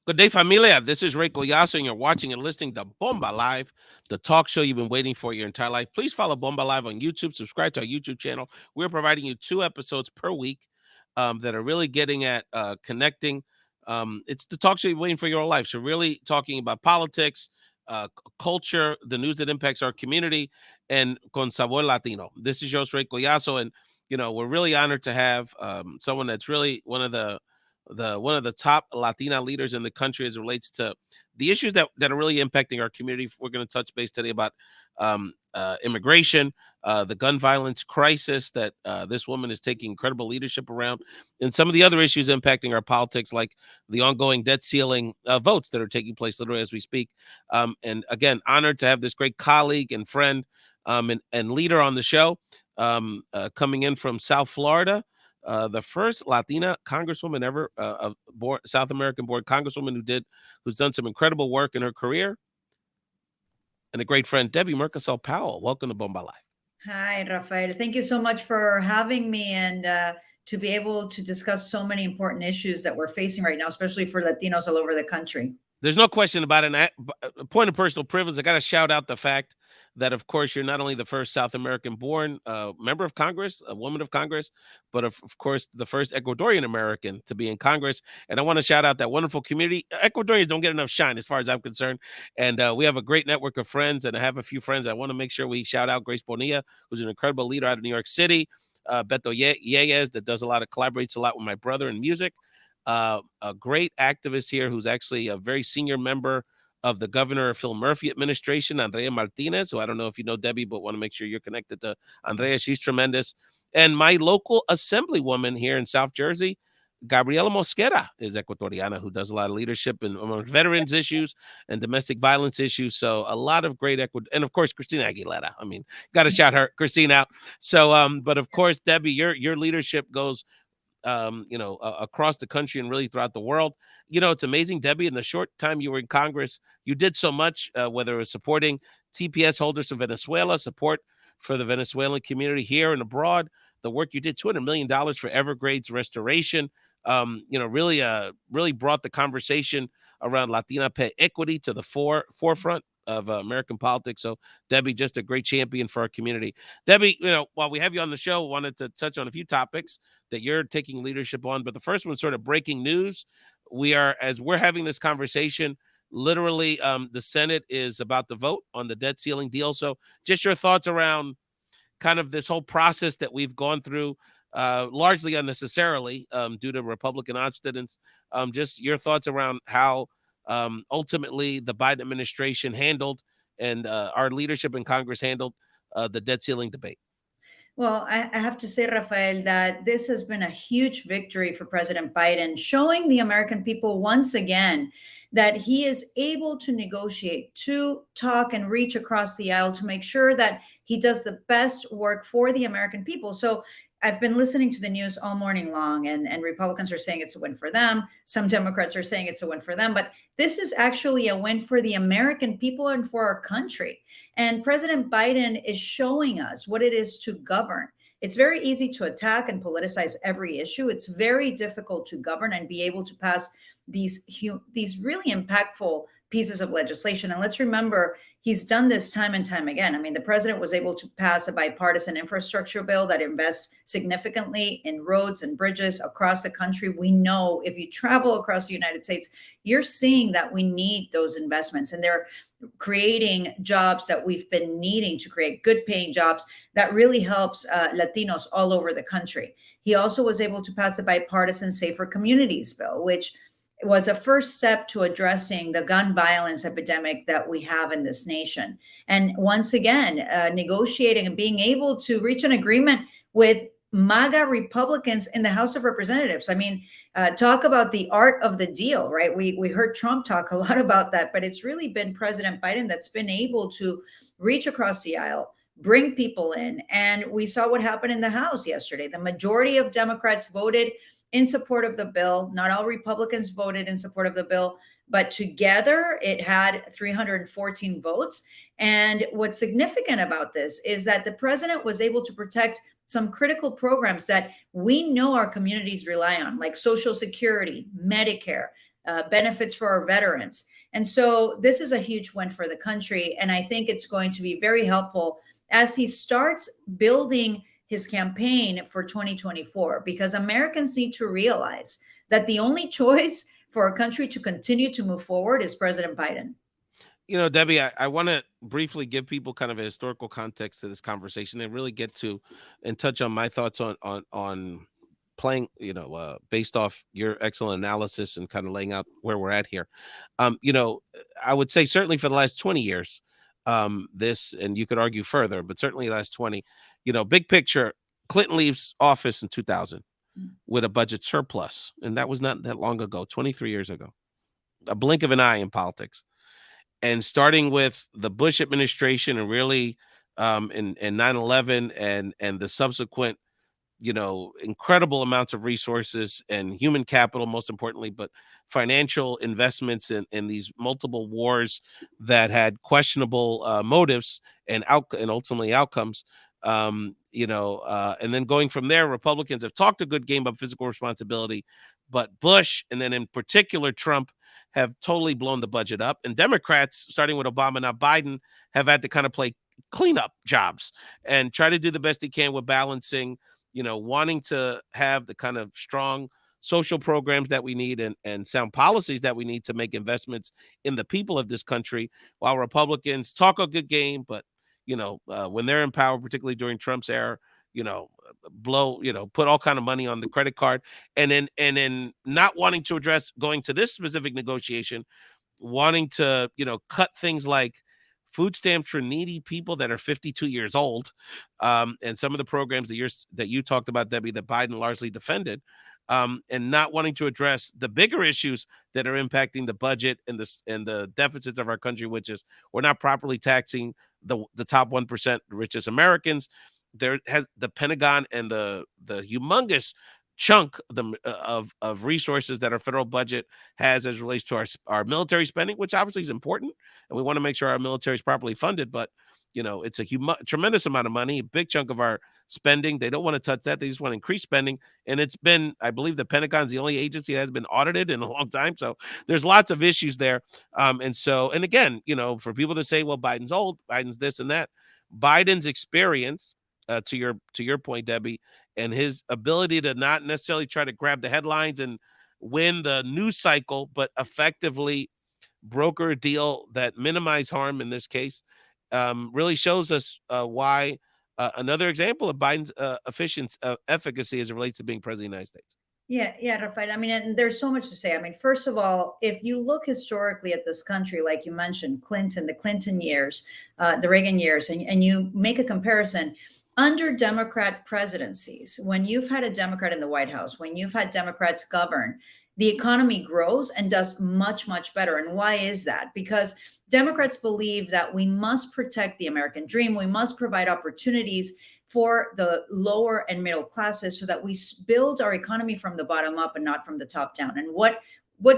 Good day, familia. This is Ray Collazo, and you're watching and listening to Bomba Live, the talk show you've been waiting for your entire life. Please follow Bomba Live on YouTube. Subscribe to our YouTube channel. We're providing you 2 episodes per week that are really getting at connecting. It's the talk show you've been waiting for your whole life. So, really talking about politics, culture, the news that impacts our community, and con sabor Latino. This is Host Ray Collazo, and we're really honored to have someone that's really one of the top Latina leaders in the country as it relates to the issues that are really impacting our community. We're going to touch base today about immigration, the gun violence crisis that this woman is taking incredible leadership around, and some of the other issues impacting our politics, like the ongoing debt ceiling votes that are taking place literally as we speak. And again, honored to have this great colleague and friend and leader on the show, coming in from South Florida. The first Latina Congresswoman ever, South American born Congresswoman who's done some incredible work in her career, and a great friend, Debbie Murcarsel-Powell. Welcome to Bomba Live. Hi, Rafael. Thank you so much for having me and to be able to discuss so many important issues that we're facing right now, especially for Latinos all over the country. There's no question about it. A point of personal privilege, I got to shout out the fact that, of course, you're not only the first South American-born member of Congress, a woman of Congress, but of course, the first Ecuadorian American to be in Congress. And I want to shout out that wonderful community. Ecuadorians don't get enough shine, as far as I'm concerned. And we have a great network of friends, and I have a few friends I want to make sure we shout out. Grace Bonilla, who's an incredible leader out of New York City. Beto Yeyes, that collaborates a lot with my brother in music. A great activist here who's actually a very senior member of the Governor Phil Murphy administration, Andrea Martinez, who I don't know if you know Debbie, but want to make sure you're connected to Andrea. She's tremendous. And my local assemblywoman here in South Jersey, Gabriela Mosquera, is Ecuatoriana, who does a lot of leadership in among veterans issues and domestic violence issues. So a lot of great and of course, Christina Aguilera. I mean, got to shout Christine out. So, but of course, Debbie, your leadership goes across the country and really throughout the world. It's amazing, Debbie, in the short time you were in Congress, you did so much, whether it was supporting TPS holders from Venezuela, support for the Venezuelan community here and abroad, the work you did, $200 million for Everglades restoration, really brought the conversation around Latina pay equity to the forefront of American politics. So, Debbie, just a great champion for our community. Debbie, while we have you on the show, wanted to touch on a few topics that you're taking leadership on. But the first one's sort of breaking news. As we're having this conversation, literally, the Senate is about to vote on the debt ceiling deal. So just your thoughts around kind of this whole process that we've gone through, largely unnecessarily due to Republican obstinance. Just your thoughts around how ultimately the Biden administration handled and our leadership in Congress handled the debt ceiling debate. Well, I have to say, Rafael, that this has been a huge victory for President Biden, showing the American people once again that he is able to negotiate, to talk and reach across the aisle to make sure that he does the best work for the American people. So I've been listening to the news all morning long, and Republicans are saying it's a win for them. Some Democrats are saying it's a win for them. But this is actually a win for the American people and for our country. And President Biden is showing us what it is to govern. It's very easy to attack and politicize every issue. It's very difficult to govern and be able to pass these really impactful pieces of legislation. And let's remember, he's done this time and time again. I mean, the president was able to pass a bipartisan infrastructure bill that invests significantly in roads and bridges across the country. We know if you travel across the United States, you're seeing that we need those investments, and they're creating jobs that we've been needing to create, good paying jobs that really helps Latinos all over the country. He also was able to pass the bipartisan Safer Communities bill, which was a first step to addressing the gun violence epidemic that we have in this nation. And once again, negotiating and being able to reach an agreement with MAGA Republicans in the House of Representatives. I mean, talk about the art of the deal, right? We heard Trump talk a lot about that, but it's really been President Biden that's been able to reach across the aisle, bring people in. And we saw what happened in the House yesterday. The majority of Democrats voted in support of the bill. Not all Republicans voted in support of the bill, but together it had 314 votes. And what's significant about this is that the president was able to protect some critical programs that we know our communities rely on, like Social Security, Medicare, benefits for our veterans. And so this is a huge win for the country. And I think it's going to be very helpful as he starts building his campaign for 2024, because Americans need to realize that the only choice for our country to continue to move forward is President Biden. You know, Debbie, I want to briefly give people kind of a historical context to this conversation and really get to and touch on my thoughts on playing, based off your excellent analysis and kind of laying out where we're at here. I would say certainly for the last 20 years, this, and you could argue further, but certainly the last 20, big picture, Clinton leaves office in 2000 with a budget surplus. And that was not that long ago, 23 years ago, a blink of an eye in politics. And starting with the Bush administration and really in 9/11 and the subsequent, incredible amounts of resources and human capital, most importantly, but financial investments in these multiple wars that had questionable motives and ultimately outcomes. And then going from there, Republicans have talked a good game of fiscal responsibility, but Bush and then in particular Trump have totally blown the budget up. And Democrats, starting with Obama, now Biden, have had to kind of play cleanup jobs and try to do the best he can with balancing, wanting to have the kind of strong social programs that we need and sound policies that we need to make investments in the people of this country, while Republicans talk a good game, but, when they're in power, particularly during Trump's era, put all kind of money on the credit card, and then not wanting to address going to this specific negotiation, wanting to, cut things like food stamps for needy people that are 52 years old, and some of the programs that you talked about, Debbie, that Biden largely defended, and not wanting to address the bigger issues that are impacting the budget and the deficits of our country, which is we're not properly taxing the top 1% richest Americans. There has the Pentagon and the humongous chunk of resources that our federal budget has as relates to our military spending, which obviously is important, and we want to make sure our military is properly funded. But it's a tremendous amount of money, a big chunk of our spending. They don't want to touch that; they just want to increase spending. And it's been, I believe, the Pentagon's the only agency that has been audited in a long time. So there's lots of issues there. And again, for people to say, well, Biden's old, Biden's this and that, Biden's experience. To your point, Debbie, and his ability to not necessarily try to grab the headlines and win the news cycle, but effectively broker a deal that minimize harm in this case, really shows us why another example of Biden's efficacy as it relates to being president of the United States. Yeah, Rafael. I mean, and there's so much to say. I mean, first of all, if you look historically at this country, like you mentioned, the Clinton years, the Reagan years, and you make a comparison, under Democrat presidencies, when you've had a Democrat in the White House, when you've had Democrats govern, the economy grows and does much, much better. And why is that? Because Democrats believe that we must protect the American dream. We must provide opportunities for the lower and middle classes so that we build our economy from the bottom up and not from the top down. And what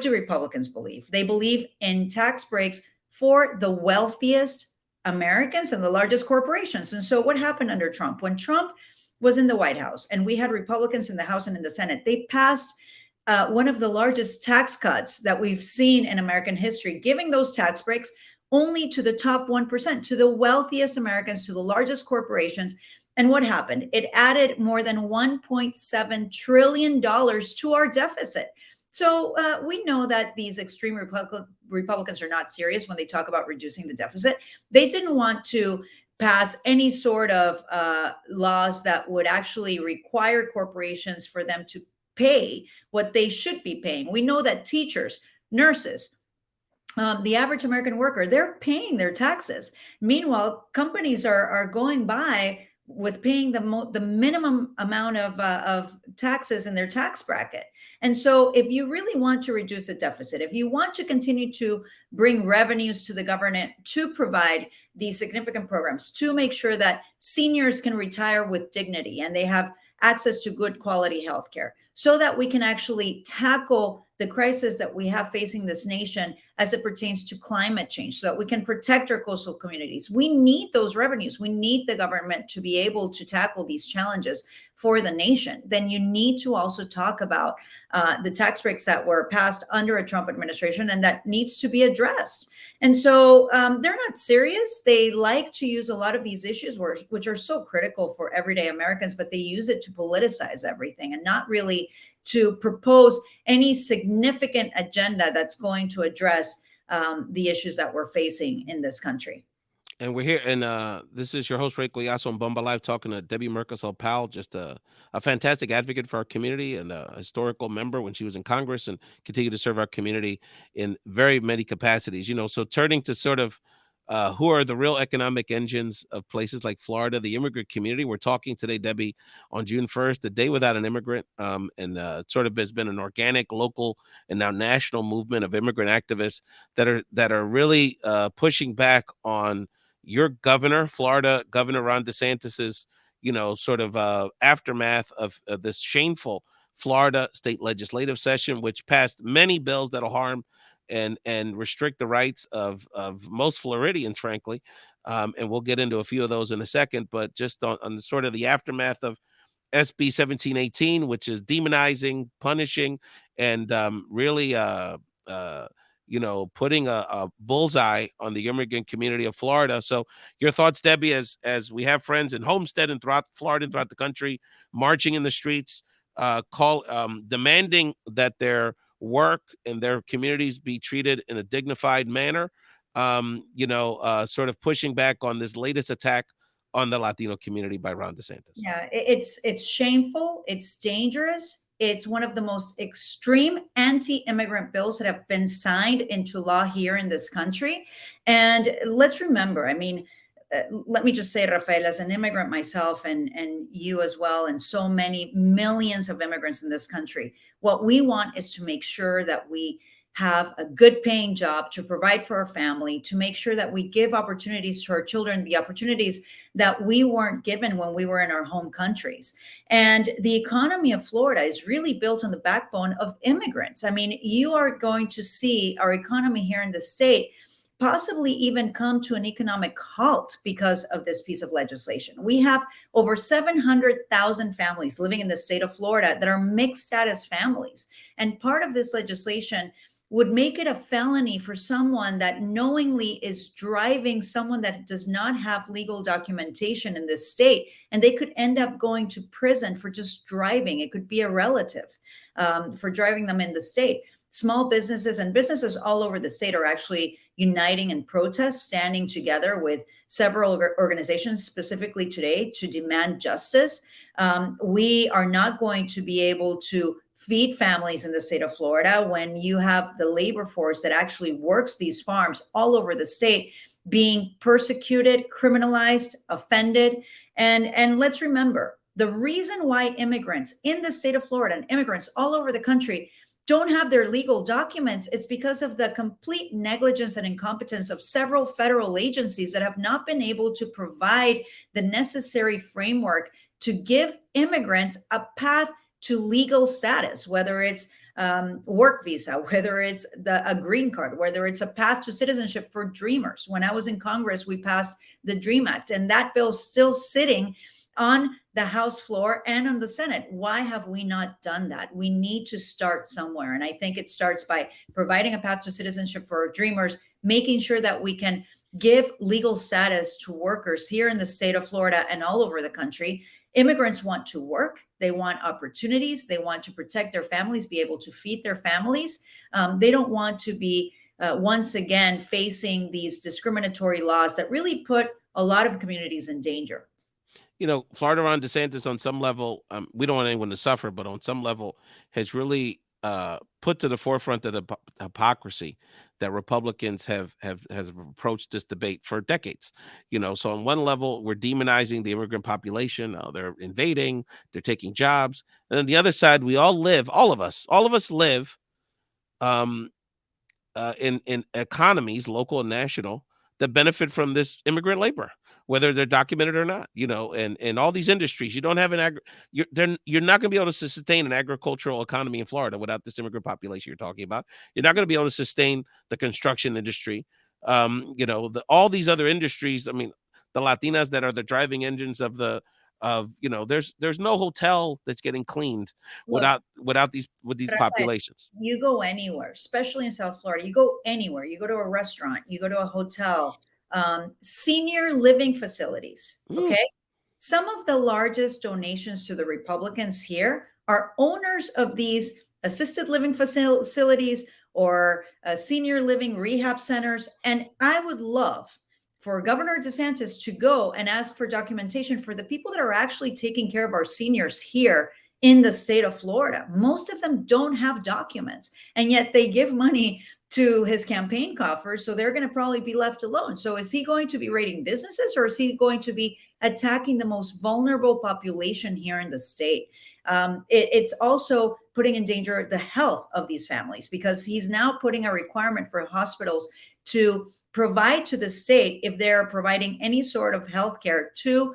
do Republicans believe? They believe in tax breaks for the wealthiest Americans and the largest corporations. And so what happened under Trump? When Trump was in the White House and we had Republicans in the House and in the Senate, they passed one of the largest tax cuts that we've seen in American history, giving those tax breaks only to the top 1%, to the wealthiest Americans, to the largest corporations. And what happened? It added more than $1.7 trillion to our deficit. So we know that these extreme Republicans are not serious when they talk about reducing the deficit. They didn't want to pass any sort of laws that would actually require corporations for them to pay what they should be paying. We know that teachers, nurses, the average American worker, they're paying their taxes. Meanwhile, companies are going by with paying the minimum amount of taxes in their tax bracket. And so if you really want to reduce the deficit, if you want to continue to bring revenues to the government to provide these significant programs, to make sure that seniors can retire with dignity and they have access to good quality healthcare, so that we can actually tackle the crisis that we have facing this nation as it pertains to climate change so that we can protect our coastal communities. We need those revenues. We need the government to be able to tackle these challenges for the nation. Then you need to also talk about the tax breaks that were passed under a Trump administration and that needs to be addressed. And so they're not serious. They like to use a lot of these issues, which are so critical for everyday Americans, but they use it to politicize everything and not really to propose any significant agenda that's going to address the issues that we're facing in this country. And we're here, and this is your host, Ray Collazo on Bomba Live, talking to Debbie Murcarsel-Powell, just a fantastic advocate for our community and a historical member when she was in Congress and continue to serve our community in very many capacities. So turning to sort of who are the real economic engines of places like Florida, the immigrant community. We're talking today, Debbie, on June 1st, the day without an immigrant, and it sort of has been an organic, local, and now national movement of immigrant activists that are really pushing back on your governor, Florida Governor Ron DeSantis's, sort of aftermath of this shameful Florida state legislative session, which passed many bills that'll harm and restrict the rights of most Floridians, frankly. And we'll get into a few of those in a second, but just on sort of the aftermath of SB 1718, which is demonizing, punishing, and really putting a bullseye on the immigrant community of Florida. So your thoughts, Debbie, as we have friends in Homestead and throughout Florida and throughout the country marching in the streets, demanding that their work and their communities be treated in a dignified manner, sort of pushing back on this latest attack on the Latino community by Ron DeSantis. Yeah, it's shameful. It's dangerous. It's one of the most extreme anti-immigrant bills that have been signed into law here in this country. And let's remember, let me just say, Rafael, as an immigrant myself and you as well, and so many millions of immigrants in this country, what we want is to make sure that we have a good paying job to provide for our family, to make sure that we give opportunities to our children, the opportunities that we weren't given when we were in our home countries. And the economy of Florida is really built on the backbone of immigrants. You are going to see our economy here in the state possibly even come to an economic halt because of this piece of legislation. We have over 700,000 families living in the state of Florida that are mixed status families. And part of this legislation would make it a felony for someone that knowingly is driving someone that does not have legal documentation in this state, and they could end up going to prison for just driving. It could be a relative for driving them in the state. Small businesses and businesses all over the state are actually uniting in protest, standing together with several organizations specifically today to demand justice. We are not going to be able to feed families in the state of Florida when you have the labor force that actually works these farms all over the state being persecuted, criminalized, offended. And let's remember, the reason why immigrants in the state of Florida and immigrants all over the country don't have their legal documents, it's because of the complete negligence and incompetence of several federal agencies that have not been able to provide the necessary framework to give immigrants a path to legal status, whether it's work visa, whether it's a green card, whether it's a path to citizenship for dreamers. When I was in Congress, we passed the DREAM Act, and that bill's still sitting on the House floor and on the Senate. Why have we not done that? We need to start somewhere. And I think it starts by providing a path to citizenship for our dreamers, making sure that we can give legal status to workers here in the state of Florida and all over the country. Immigrants want to work. They want opportunities. They want to protect their families, be able to feed their families. They don't want to be once again facing these discriminatory laws that really put a lot of communities in danger. Florida Ron DeSantis, on some level, we don't want anyone to suffer, but on some level has really put to the forefront of the hypocrisy that Republicans have approached this debate for decades. So on one level, we're demonizing the immigrant population. They're invading, they're taking jobs. And on the other side, we all live, all of us live in economies, local and national, that benefit from this immigrant labor. whether they're documented or not, you know, and all these industries. You don't have you're not going to be able to sustain an agricultural economy in Florida without this immigrant population you're talking about. You're not going to be able to sustain the construction industry. You know, all these other industries. I mean, the Latinas that are the driving engines of you know, there's no hotel that's getting cleaned Look, without these Rafael, populations. you go anywhere, especially in South Florida, you go anywhere, you go to a restaurant, you go to a hotel, senior living facilities. Okay. Some of the largest donations to the Republicans here are owners of these assisted living facilities or senior living rehab centers. And I would love for Governor DeSantis to go and ask for documentation for the people that are actually taking care of our seniors here in the state of Florida. Most of them don't have documents, and yet they give money to his campaign coffers. So they're going to probably be left alone. So is he going to be raiding businesses, or is he going to be attacking the most vulnerable population here in the state? It's also putting in danger the health of these families, because he's now putting a requirement for hospitals to provide to the state if they're providing any sort of health care to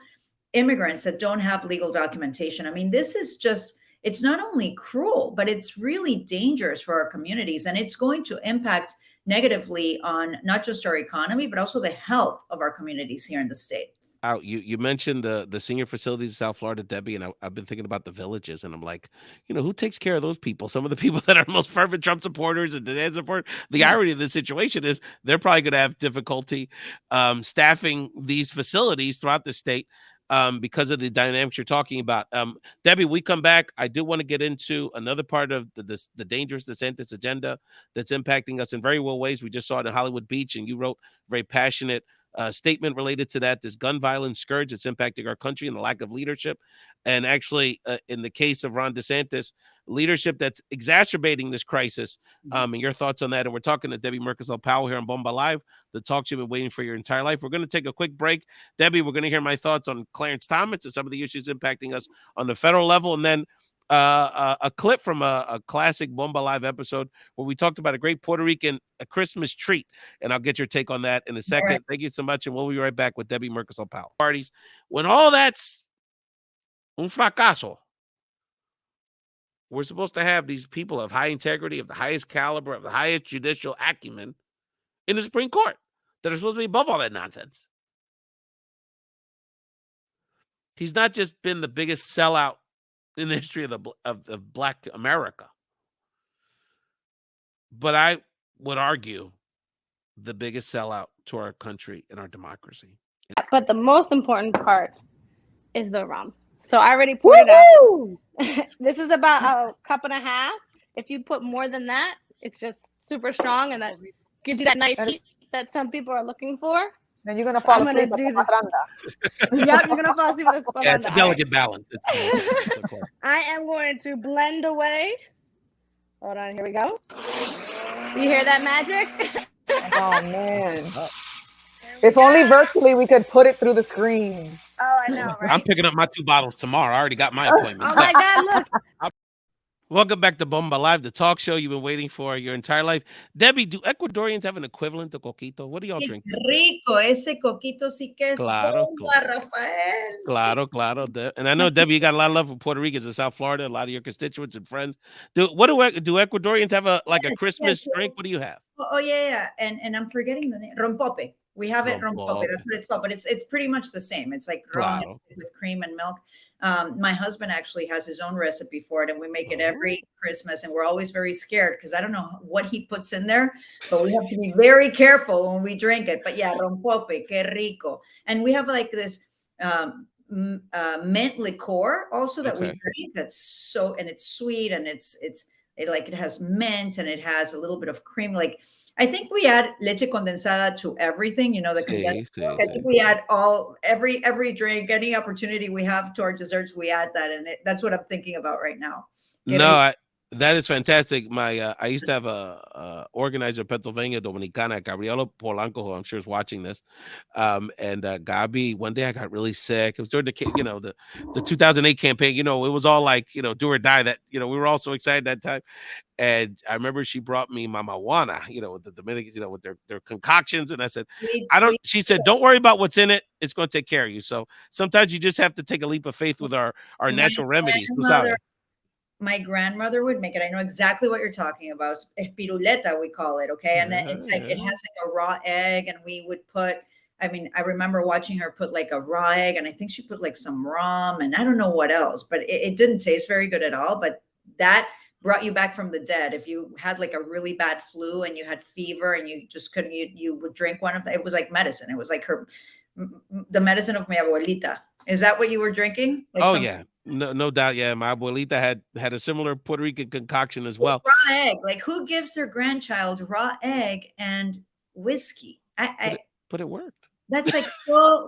immigrants that don't have legal documentation. I mean, this is just, it's not only cruel, but it's really dangerous for our communities. And it's going to impact negatively on not just our economy, but also the health of our communities here in the state. You mentioned the senior facilities in South Florida, Debbie, and I've been thinking about the villages, and I'm like, you know, who takes care of those people? Some of the people that are most fervent Trump supporters and DeSantis support. The irony of the situation is they're probably going to have difficulty staffing these facilities throughout the state because of the dynamics you're talking about. Debbie, we come back. I do want to get into another part of the dangerous DeSantis agenda that's impacting us in very real ways. We just saw it in Hollywood Beach, and you wrote very passionate statement related to that, this gun violence scourge that's impacting our country and the lack of leadership. And actually, in the case of Ron DeSantis, leadership that's exacerbating this crisis. And your thoughts on that. And we're talking to Debbie Murcarsel-Powell here on Bomba Live, the talk you've been waiting for your entire life. We're going to take a quick break. Debbie, we're going to hear my thoughts on Clarence Thomas and some of the issues impacting us on the federal level. And then a clip from a classic Bomba Live episode where we talked about a great Puerto Rican Christmas treat, and I'll get your take on that in a second. Right. Thank you so much, and we'll be right back with Debbie Murcarsel-Powell. Parties, when all that's un fracaso, we're supposed to have these people of high integrity, of the highest caliber, of the highest judicial acumen in the Supreme Court that are supposed to be above all that nonsense. He's not just been the biggest sellout in the history of Black America, but I would argue the biggest sellout to our country and our democracy. But the most important part is the rum. So I already poured it out. This is about a cup and a half. If you put more than that, it's just super strong, and that gives you that nice heat that some people are looking for. Then you're gonna fall asleep with the parranda. Yep, you're gonna fall asleep with this parranda. Yeah, it's a delicate balance. I am going to blend away. Hold on, here we go. You hear that magic? Oh man! If only virtually we could put it through the screen. Oh, I know, right? I'm picking up my 2 bottles tomorrow. I already got my appointment. Oh my God! Look. Welcome back to Bomba Live, the talk show you've been waiting for your entire life. Debbie, do Ecuadorians have an equivalent to coquito? What do y'all drink? Rico, ese coquito sí que es claro, bomba, Rafael. Claro, claro. And I know, Debbie, you got a lot of love for Puerto Ricans in South Florida, a lot of your constituents and friends. Do Ecuadorians have a Christmas drink? What do you have? Oh yeah. And I'm forgetting the name. Rompope. We have it rompope. That's what it's called, but it's pretty much the same. It's like rum with cream and milk. My husband actually has his own recipe for it, and we make it every Christmas, and we're always very scared because I don't know what he puts in there, but we have to be very careful when we drink it. But yeah, rompope, que rico. And we have like this mint liqueur also that we drink that's so, and it's sweet, and it has mint, and it has a little bit of cream. Like, I think we add leche condensada to everything, you know, the condensed milk. I think we add every drink, any opportunity we have to our desserts, we add that. And that's what I'm thinking about right now. That is fantastic. I used to have a organizer in Pennsylvania, Dominicana, Gabriela Polanco, who I'm sure is watching this. And Gabi, one day I got really sick. It was during the 2008 campaign. It was all like do or die. That we were all so excited that time. And I remember she brought me mama juana, with the Dominicans, with their concoctions. And I said, I don't. We She said, don't worry about what's in it. It's going to take care of you. So sometimes you just have to take a leap of faith with our my natural remedies. Tú grandmother sabes. my grandmother would make it. I know exactly what you're talking about. Piruleta, we call it. Okay. And it's like, it has like a raw egg, and we would put, I mean, I remember watching her put like a raw egg, and I think she put like some rum and I don't know what else, but it didn't taste very good at all. But that brought you back from the dead. If you had like a really bad flu and you had fever and you just couldn't, you would drink one of them. It was like medicine. It was like the medicine of mi abuelita. Is that what you were drinking? Like Oh yeah, no doubt. Yeah, my abuelita had a similar Puerto Rican concoction as well. raw egg. Like, who gives their grandchild raw egg and whiskey? But it worked. That's so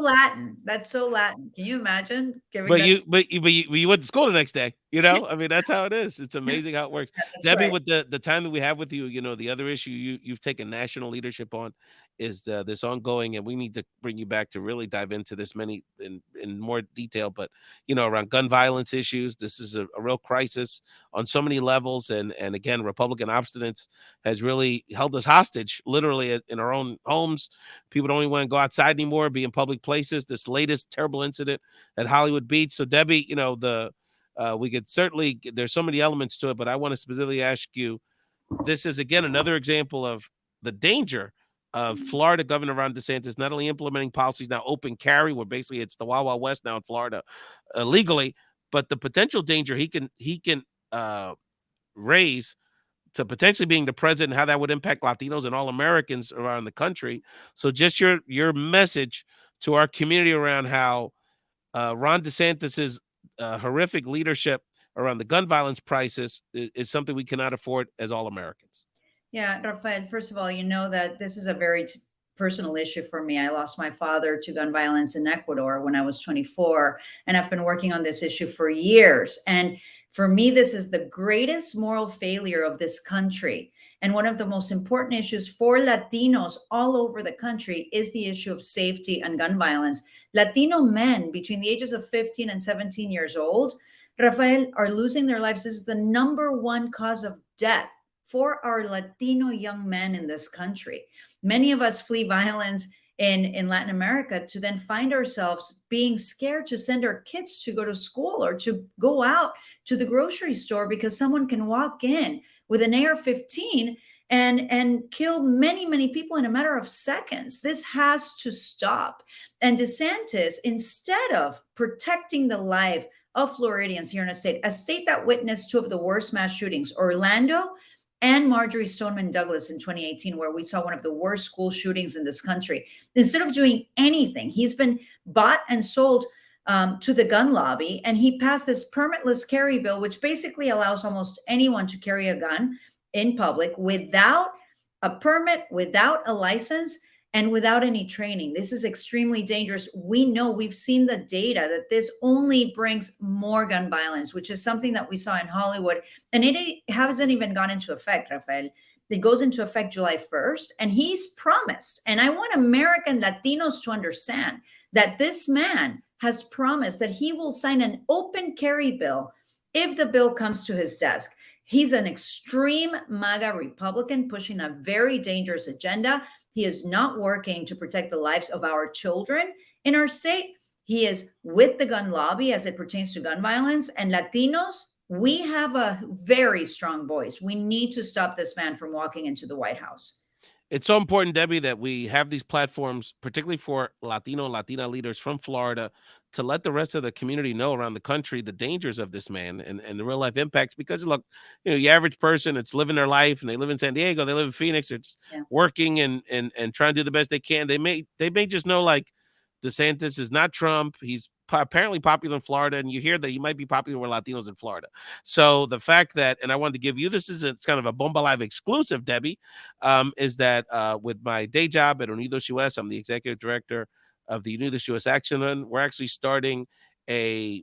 Latin. That's so Latin. Can you imagine giving But that? you went to school the next day. I mean, that's how it is. It's amazing how it works. That's Debbie, right. with the time that we have with you, the other issue you've taken national leadership on is this ongoing, and we need to bring you back to really dive into this in more detail. But around gun violence issues, this is a real crisis on so many levels, and again, Republican obstinance has really held us hostage, literally in our own homes. People don't even want to go outside anymore, be in public places. This latest terrible incident at Hollywood Beach. So Debbie, we could certainly, there's so many elements to it, but I want to specifically ask you, this is again another example of the danger of Florida Governor Ron DeSantis not only implementing policies now open carry, where basically it's the Wild Wild West now in Florida legally, but the potential danger he can raise to potentially being the president, how that would impact Latinos and all Americans around the country. So just your message to our community around how Ron DeSantis's horrific leadership around the gun violence crisis is something we cannot afford as all Americans. Yeah, Rafael, first of all, you know that this is a very personal issue for me. I lost my father to gun violence in Ecuador when I was 24, and I've been working on this issue for years. And for me, this is the greatest moral failure of this country. And one of the most important issues for Latinos all over the country is the issue of safety and gun violence. Latino men between the ages of 15 and 17 years old, Rafael, are losing their lives. This is the number one cause of death for our Latino young men in this country. Many of us flee violence in Latin America to then find ourselves being scared to send our kids to go to school or to go out to the grocery store because someone can walk in with an AR-15 and kill many, many people in a matter of seconds. This has to stop. And DeSantis, instead of protecting the life of Floridians here in a state that witnessed two of the worst mass shootings, Orlando and Marjorie Stoneman Douglas in 2018, where we saw one of the worst school shootings in this country. Instead of doing anything, he's been bought and sold to the gun lobby, and he passed this permitless carry bill, which basically allows almost anyone to carry a gun in public without a permit, without a license, and without any training. This is extremely dangerous. We know, we've seen the data that this only brings more gun violence, which is something that we saw in Hollywood. And it hasn't even gone into effect, Rafael. It goes into effect July 1st. And he's promised, and I want American Latinos to understand that this man has promised that he will sign an open carry bill if the bill comes to his desk. He's an extreme MAGA Republican pushing a very dangerous agenda. He is not working to protect the lives of our children in our state. He is with the gun lobby as it pertains to gun violence. And Latinos, we have a very strong voice. We need to stop this man from walking into the White House. It's so important, Debbie, that we have these platforms, particularly for Latino and Latina leaders from Florida, to let the rest of the community know around the country the dangers of this man and the real life impacts. Because look, your average person, it's living their life, and they live in San Diego, they live in Phoenix, they're just working and trying to do the best they can. They may just know, like, DeSantis is not Trump. He's apparently popular in Florida, and you hear that he might be popular with Latinos in Florida. So the fact that, and I wanted to give you this, it's kind of a Bomba Live exclusive, Debbie, is that with my day job at Unidos US, I'm the executive director of the Unidos US Action, and we're actually starting an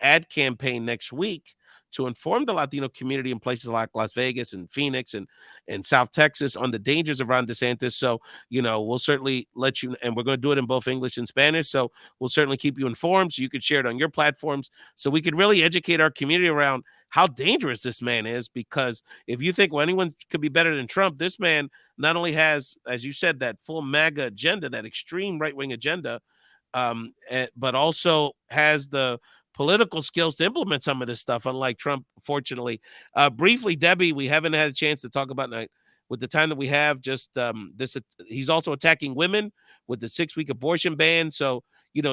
ad campaign next week to inform the Latino community in places like Las Vegas and Phoenix and South Texas on the dangers of Ron DeSantis. So, we'll certainly let you, and we're going to do it in both English and Spanish. So we'll certainly keep you informed so you could share it on your platforms so we could really educate our community around how dangerous this man is. Because if you think, well, anyone could be better than Trump, this man not only has, as you said, that full MAGA agenda, that extreme right-wing agenda, but also has the political skills to implement some of this stuff, unlike Trump, fortunately. Briefly, Debbie, we haven't had a chance to talk about with the time that we have, just this. He's also attacking women with the 6-week abortion ban. So,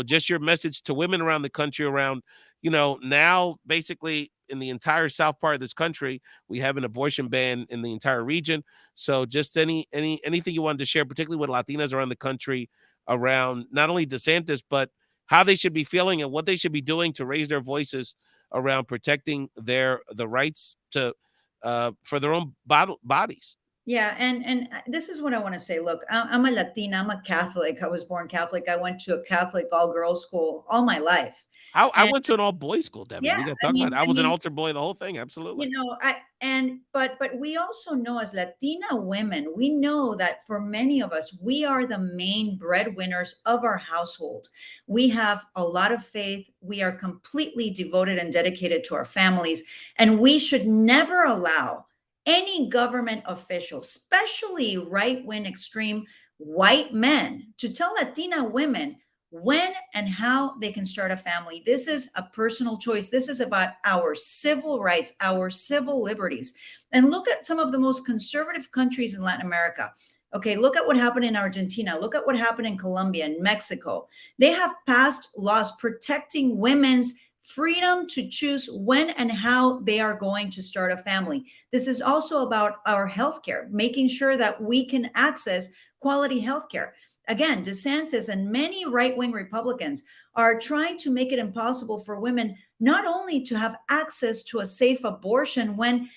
just your message to women around the country around, now basically in the entire south part of this country, we have an abortion ban in the entire region. So just anything you wanted to share, particularly with Latinas around the country, around not only DeSantis, but how they should be feeling and what they should be doing to raise their voices around protecting the rights to for their own bodies. Yeah, and this is what I want to say. Look, I'm a Latina. I'm a Catholic. I was born Catholic. I went to a Catholic all-girls school all my life. I went to an all-boys school, Debbie. Yeah, We got to talk about it. I was an altar boy, the whole thing. Absolutely. But we also know as Latina women, we know that for many of us, we are the main breadwinners of our household. We have a lot of faith. We are completely devoted and dedicated to our families, and we should never allow any government official, especially right-wing extreme white men, to tell Latina women when and how they can start a family. This is a personal choice. This is about our civil rights, our civil liberties. And look at some of the most conservative countries in Latin America. Okay, look at what happened in Argentina. Look at what happened in Colombia and Mexico. They have passed laws protecting women's freedom to choose when and how they are going to start a family. This is also about our healthcare, making sure that we can access quality healthcare. Again, DeSantis and many right-wing Republicans are trying to make it impossible for women not only to have access to a safe abortion when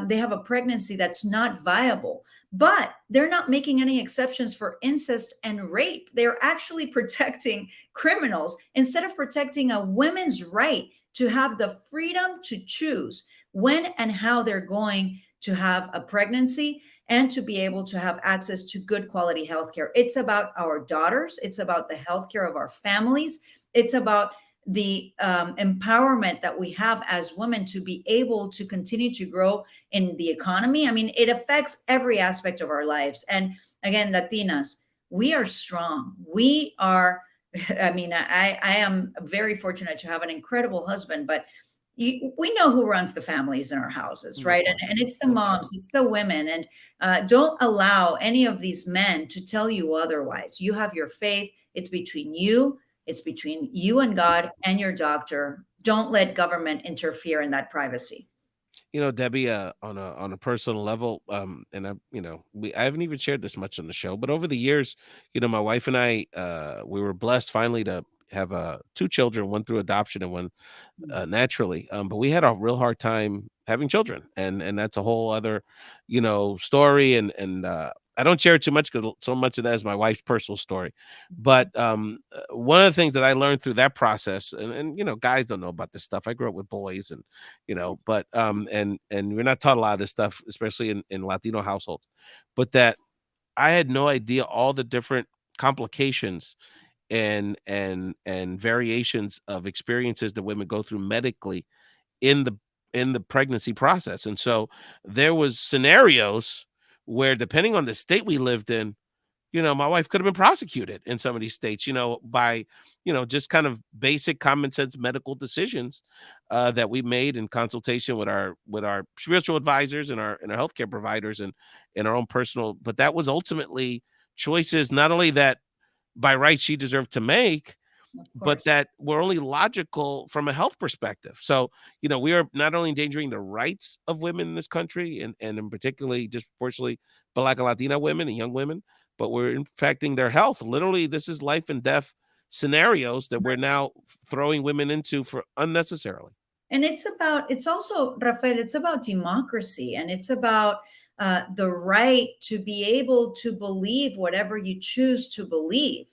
they have a pregnancy that's not viable, but they're not making any exceptions for incest and rape. They're actually protecting criminals instead of protecting a woman's right to have the freedom to choose when and how they're going to have a pregnancy and to be able to have access to good quality healthcare. It's about our daughters. It's about the healthcare of our families. It's about the empowerment that we have as women to be able to continue to grow in the economy. I mean, it affects every aspect of our lives. And again, Latinas, we are strong. We are, I am very fortunate to have an incredible husband, but we know who runs the families in our houses, right? And it's the moms, it's the women. And don't allow any of these men to tell you otherwise. You have your faith. It's between you. It's between you and God and your doctor. Don't let government interfere in that privacy. Debbie, on a personal level, and I haven't even shared this much on the show, but over the years, my wife and I, we were blessed finally to have 2 children, one through adoption and one naturally. But we had a real hard time having children, and that's a whole other, story. And I don't share it too much because so much of that is my wife's personal story. But one of the things that I learned through that process, and guys don't know about this stuff. I grew up with boys, and but and we're not taught a lot of this stuff, especially in Latino households. But that I had no idea all the different complications and variations of experiences that women go through medically in the pregnancy process. And so there was scenarios where, depending on the state we lived in, my wife could have been prosecuted in some of these states, by just kind of basic common sense medical decisions that we made in consultation with our spiritual advisors and our healthcare providers and in our own personal. But that was ultimately choices not only that by right she deserved to make, but that were only logical from a health perspective. So, we are not only endangering the rights of women in this country and in particularly disproportionately Black and Latina women and young women, but we're impacting their health. Literally, this is life and death scenarios that we're now throwing women into for unnecessarily. And it's also, Rafael, it's about democracy, and it's about the right to be able to believe whatever you choose to believe.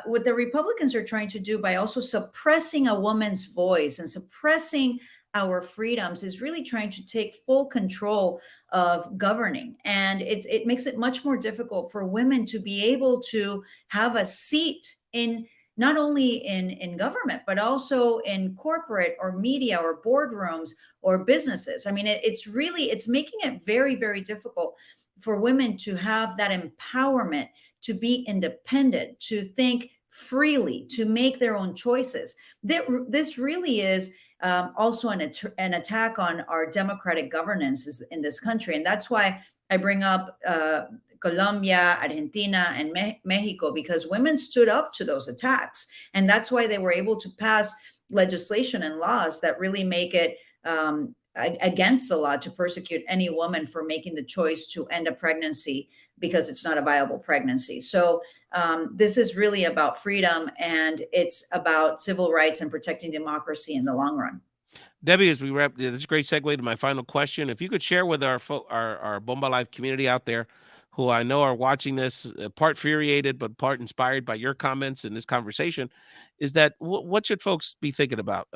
What the Republicans are trying to do by also suppressing a woman's voice and suppressing our freedoms is really trying to take full control of governing. And it makes it much more difficult for women to be able to have a seat in not only in government, but also in corporate or media or boardrooms or businesses. I mean, it's making it very, very difficult for women to have that empowerment, to be independent, to think freely, to make their own choices. This really is also an attack on our democratic governance in this country. And that's why I bring up Colombia, Argentina, and Mexico, because women stood up to those attacks. And that's why they were able to pass legislation and laws that really make it against the law to persecute any woman for making the choice to end a pregnancy because it's not a viable pregnancy. So this is really about freedom, and it's about civil rights and protecting democracy in the long run. Debbie, as we wrap, this is a great segue to my final question. If you could share with our Bomba Life community out there, who I know are watching this, part infuriated but part inspired by your comments in this conversation, is that what should folks be thinking about?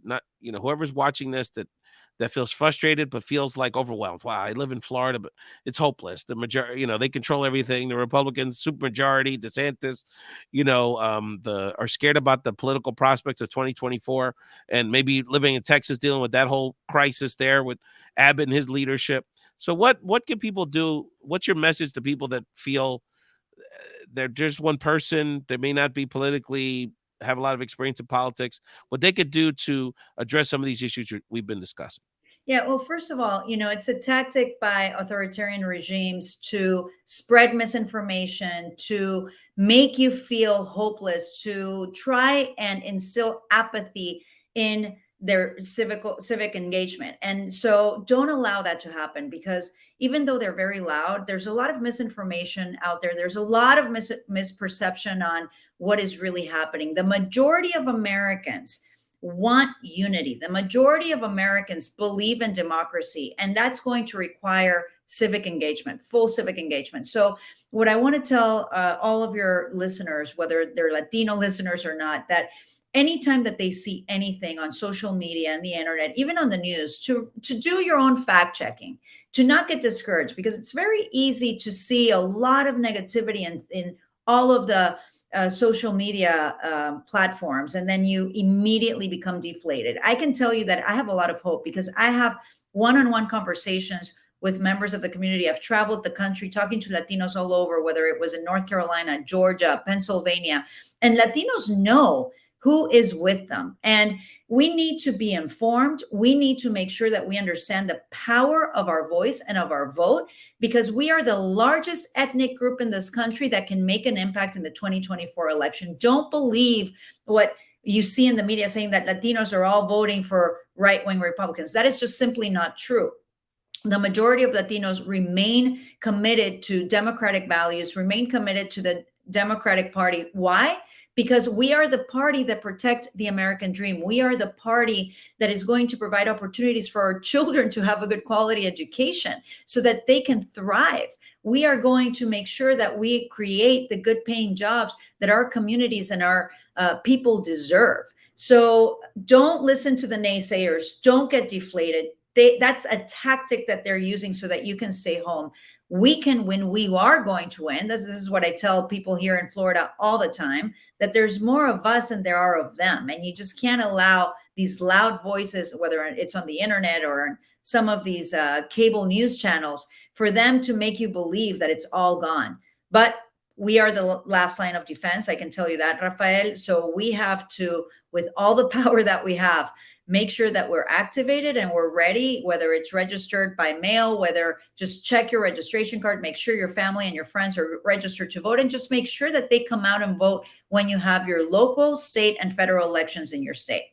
Not whoever's watching this that feels frustrated but feels like overwhelmed. Wow, I live in Florida, but it's hopeless. The majority, they control everything. The Republicans, supermajority, DeSantis, are scared about the political prospects of 2024, and maybe living in Texas, dealing with that whole crisis there with Abbott and his leadership. So what can people do? What's your message to people that feel they're just one person? They may not be politically have a lot of experience in politics. What they could do to address some of these issues we've been discussing? Yeah, well, first of all, it's a tactic by authoritarian regimes to spread misinformation, to make you feel hopeless, to try and instill apathy in their civic engagement. And so don't allow that to happen, because even though they're very loud, there's a lot of misinformation out there. There's a lot of misperception on what is really happening. The majority of Americans want unity. The majority of Americans believe in democracy, and that's going to require civic engagement, full civic engagement. So what I want to tell all of your listeners, whether they're Latino listeners or not, that anytime that they see anything on social media and the internet, even on the news, to do your own fact checking, to not get discouraged, because it's very easy to see a lot of negativity in all of the social media platforms, and then you immediately become deflated. I can tell you that I have a lot of hope, because I have one-on-one conversations with members of the community. I've traveled the country talking to Latinos all over, whether it was in North Carolina, Georgia, Pennsylvania, and Latinos know who is with them. And we need to be informed. We need to make sure that we understand the power of our voice and of our vote, because we are the largest ethnic group in this country that can make an impact in the 2024 election. Don't believe what you see in the media saying that Latinos are all voting for right-wing Republicans. That is just simply not true. The majority of Latinos remain committed to democratic values, remain committed to the Democratic Party. Why? Because we are the party that protect the American dream. We are the party that is going to provide opportunities for our children to have a good quality education so that they can thrive. We are going to make sure that we create the good paying jobs that our communities and our people deserve. So don't listen to the naysayers. Don't get deflated. That's a tactic that they're using so that you can stay home. We can win. We are going to win. This is what I tell people here in Florida all the time, that there's more of us than there are of them. And you just can't allow these loud voices, whether it's on the internet or on some of these cable news channels, for them to make you believe that it's all gone. But we are the last line of defense. I can tell you that, Rafael. So we have to, with all the power that we have, make sure that we're activated and we're ready, whether it's registered by mail, whether just check your registration card, make sure your family and your friends are registered to vote, and just make sure that they come out and vote when you have your local, state, and federal elections in your state.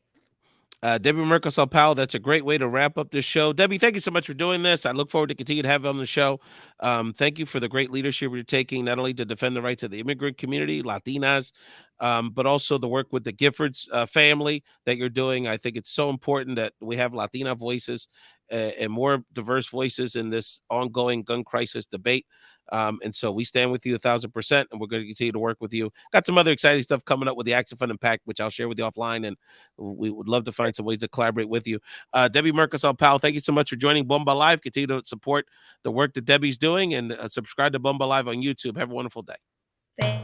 Debbie Murcarsel-Powell, that's a great way to wrap up this show. Debbie, thank you so much for doing this. I look forward to continue to have you on the show. Thank you for the great leadership you're taking, not only to defend the rights of the immigrant community, Latinas, but also the work with the Giffords family that you're doing. I think it's so important that we have Latina voices and more diverse voices in this ongoing gun crisis debate. And so we stand with you 1,000%, and we're going to continue to work with you. Got some other exciting stuff coming up with the Action Fund Impact, which I'll share with you offline, and we would love to find some ways to collaborate with you. Debbie Murcarsel-Powell, thank you so much for joining Bomba Live. Continue to support the work that Debbie's doing, and subscribe to Bomba Live on YouTube. Have a wonderful day. Thank